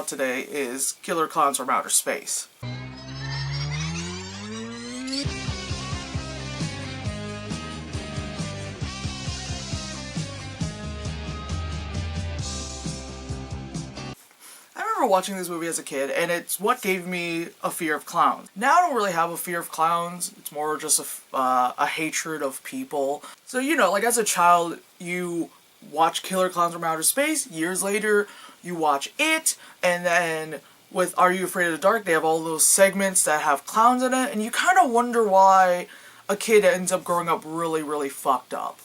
about today is Killer Klowns from Outer Space. I remember watching this movie as a kid, and it's what gave me a fear of clowns. Now I don't really have a fear of clowns. It's more just a hatred of people. So, you know, like as a child, you watch Killer Klowns from Outer Space. Years later, you watch it, and then with Are You Afraid of the Dark, they have all those segments that have clowns in it, and you kind of wonder why a kid ends up growing up really, really fucked up.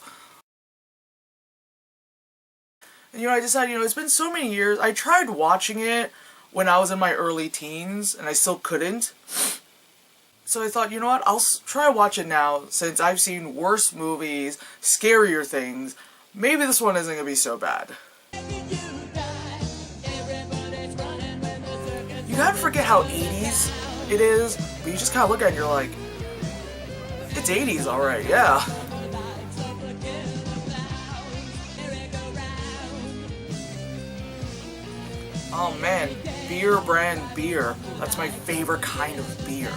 And, you know, I decided, it's been so many years. I tried watching it when I was in my early teens, and I still couldn't. So I thought, you know what, I'll try to watch it now, since I've seen worse movies, scarier things. Maybe this one isn't going to be so bad. You gotta forget how 80s it is, but you just kind of look at it and you're like, it's 80s alright, yeah. Oh man, beer brand beer. That's my favorite kind of beer.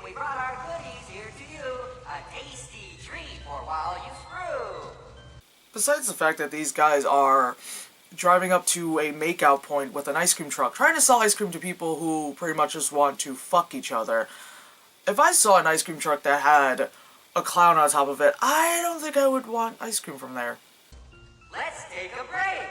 We brought our goodies here to you. A tasty treat for while you screw. Besides the fact that these guys are driving up to a makeout point with an ice cream truck, trying to sell ice cream to people who pretty much just want to fuck each other. If I saw an ice cream truck that had a clown on top of it, I don't think I would want ice cream from there. Let's take a break.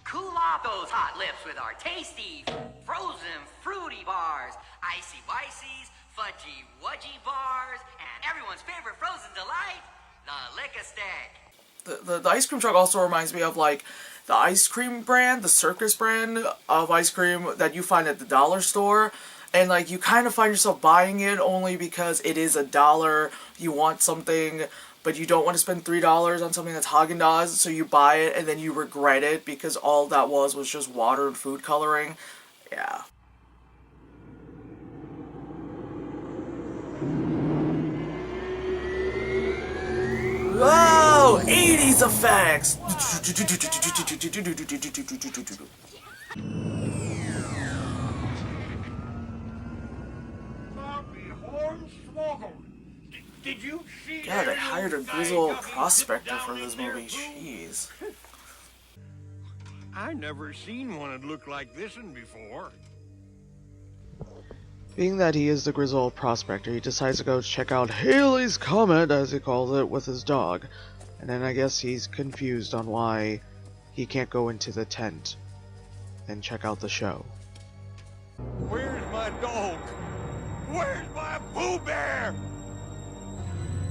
Cool off those hot lips with our tasty, frozen fruity bars, icy wicies, fudgy wudgy bars, and everyone's favorite frozen delight, the Lick-a-Stick. The ice cream truck also reminds me of like the ice cream brand, the Circus brand of ice cream that you find at the dollar store. And like you kind of find yourself buying it only because it is $1. You want something, but you don't want to spend $3 on something that's Haagen-Dazs, so you buy it and then you regret it because all that was just water and food coloring. Yeah. Whoa! 80s effects! Did you see? God, they hired a grizzled prospector for this movie. Jeez. I never seen one that looked like this one before. Being that he is the grizzled prospector, he decides to go check out Halley's Comet, as he calls it, with his dog. And then I guess he's confused on why he can't go into the tent and check out the show. Where's my dog? Where's my Pooh Bear?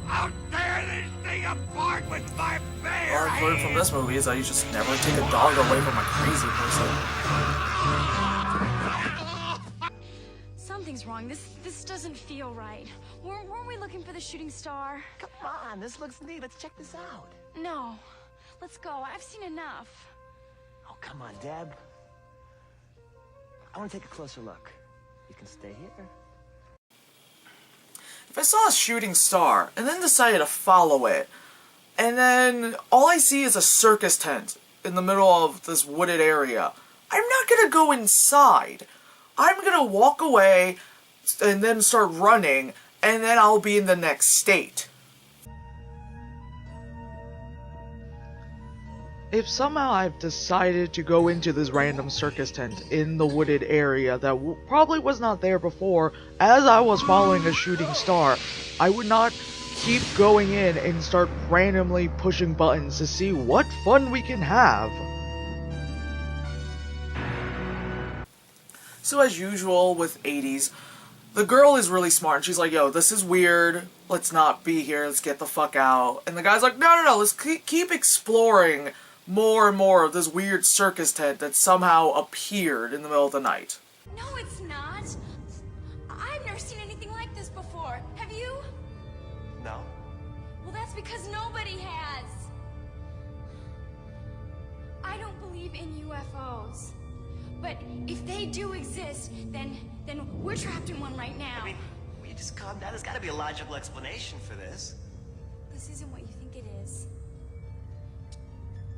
I'll tear this thing apart with my bare All I've learned from this movie is that you just never take a dog away from a crazy person. Something's wrong. This doesn't feel right. Weren't we looking for the shooting star? Come on, this looks neat. Let's check this out. No. Let's go. I've seen enough. Oh, come on, Deb. I want to take a closer look. You can stay here. If I saw a shooting star and then decided to follow it, and then all I see is a circus tent in the middle of this wooded area, I'm not gonna go inside. I'm gonna walk away and then start running, and then I'll be in the next state. If somehow I've decided to go into this random circus tent in the wooded area that probably was not there before, as I was following a shooting star, I would not keep going in and start randomly pushing buttons to see what fun we can have. So as usual with 80s, the girl is really smart, and she's like, yo, this is weird, let's not be here, let's get the fuck out. And the guy's like, no, let's keep exploring more and more of this weird circus tent that somehow appeared in the middle of the night. No, it's not. I've never seen anything like this before. Have you? No. Well, that's because nobody has. I don't believe in UFOs. But if they do exist, then we're trapped in one right now. I mean, will you just calm down? There's got to be a logical explanation for this. This isn't what you think it is.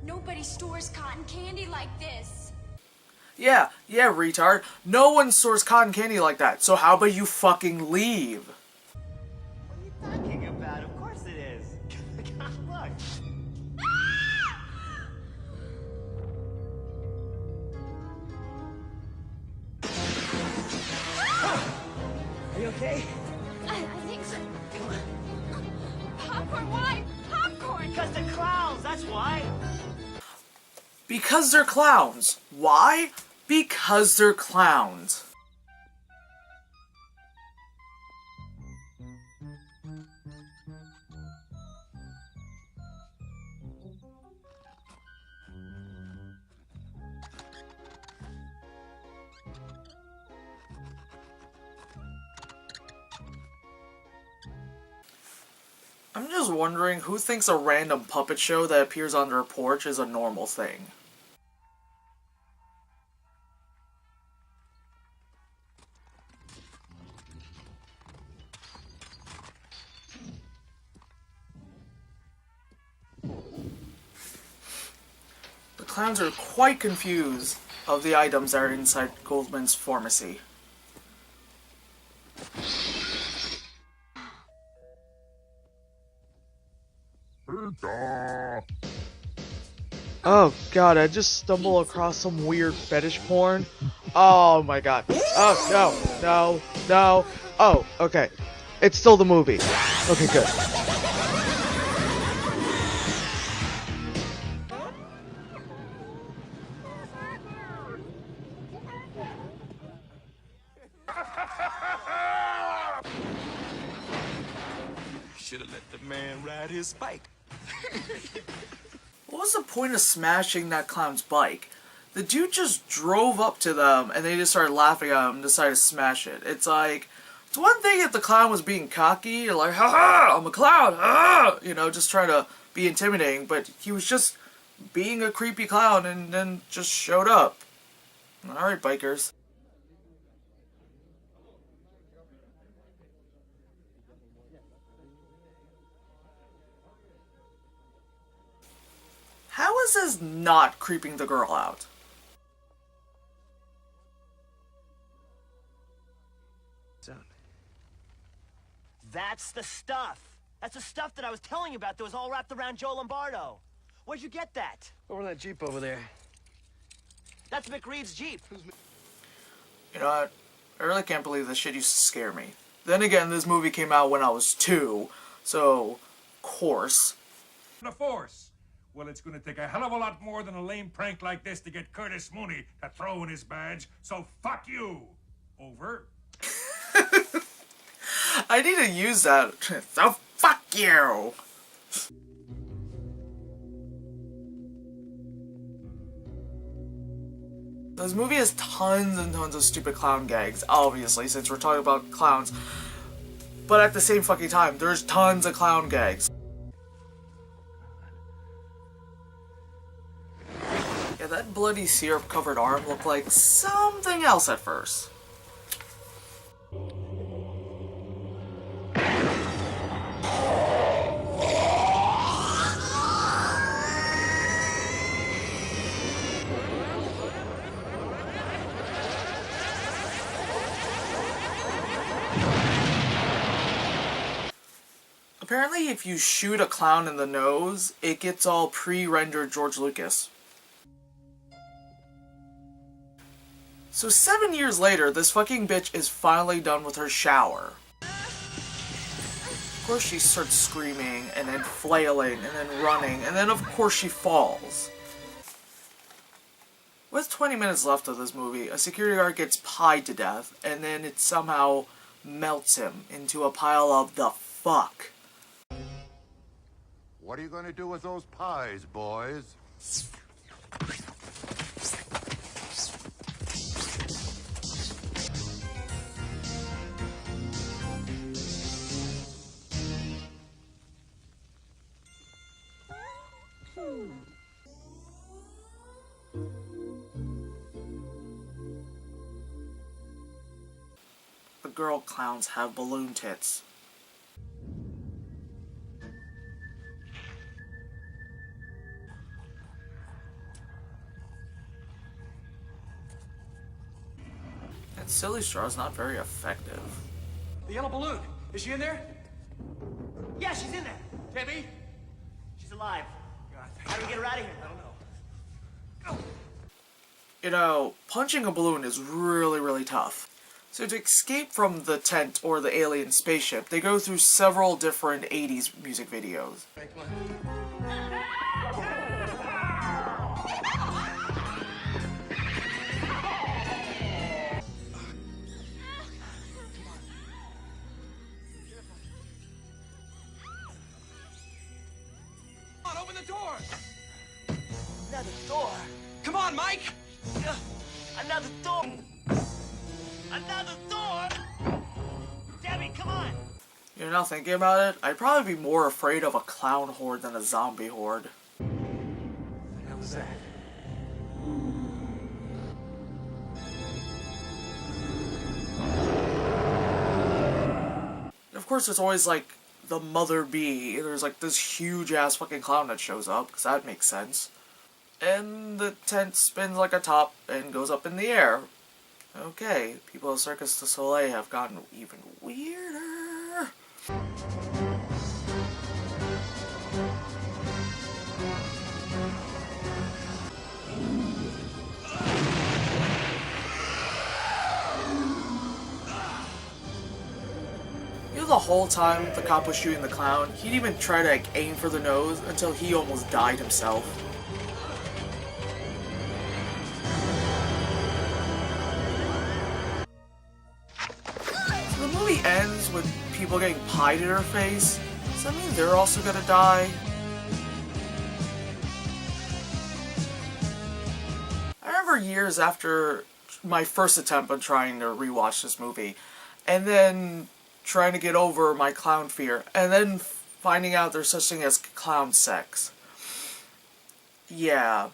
Nobody stores cotton candy like this. Yeah, retard. No one stores cotton candy like that, so how about you fucking leave? What are you talking about? Of course it is. Look. Are you okay? I think so. Popcorn, why? Popcorn! Because the clowns, that's why. Because they're clowns. Why? Because they're clowns. I'm just wondering who thinks a random puppet show that appears on their porch is a normal thing. The clowns are quite confused of the items that are inside Goldman's pharmacy. Oh god, I just stumbled across some weird fetish porn. Oh my god. Oh, no. Oh, okay. It's still the movie. Okay, good. Should have let the man ride his bike. What was the point of smashing that clown's bike? The dude just drove up to them and they just started laughing at him and decided to smash it. It's like, it's one thing if the clown was being cocky, like, haha, I'm a clown, ah, you know, just trying to be intimidating, but he was just being a creepy clown and then just showed up. Alright, bikers. How is this not creeping the girl out? That's the stuff. That's the stuff that I was telling you about that was all wrapped around Joe Lombardo. Where'd you get that? Over in that Jeep over there. That's McReed's Jeep. You know what? I really can't believe this shit used to scare me. Then again, this movie came out when I was 2, so, of course. The Force. Well, it's going to take a hell of a lot more than a lame prank like this to get Curtis Mooney to throw in his badge, so fuck you. Over. I need to use that. So fuck you! This movie has tons and tons of stupid clown gags, obviously, since we're talking about clowns. But at the same fucking time, there's tons of clown gags. Yeah, that bloody syrup-covered arm looked like something else at first. Apparently, if you shoot a clown in the nose, it gets all pre-rendered George Lucas. So 7 years later, this fucking bitch is finally done with her shower. Of course she starts screaming, and then flailing, and then running, and then of course she falls. With 20 minutes left of this movie, a security guard gets pied to death, and then it somehow melts him into a pile of the fuck. What are you going to do with those pies, boys? The girl clowns have balloon tits. silly straw is not very effective. The yellow balloon. Is she in there? Yeah, she's in there. Debbie? She's alive. How do we get her out of here? I don't know. You know, punching a balloon is really, really tough. So to escape from the tent or the alien spaceship, they go through several different 80s music videos. Come on, open the door! Another door. Come on, Mike! Another door. Another door. Debbie, come on. You're not thinking about it? I'd probably be more afraid of a clown horde than a zombie horde. What the hell is that? And of course, there's always like the mother bee. There's like this huge ass fucking clown that shows up, because that makes sense. And the tent spins like a top and goes up in the air. Okay, people at Circus du Soleil have gotten even weirder. You know, the whole time the cop was shooting the clown, he'd even try to like, aim for the nose until he almost died himself. So the movie ends with people getting pie to their face. Does that mean they're also gonna die? I remember years after my first attempt on trying to rewatch this movie, and then trying to get over my clown fear, and then finding out there's such thing as clown sex. Yeah,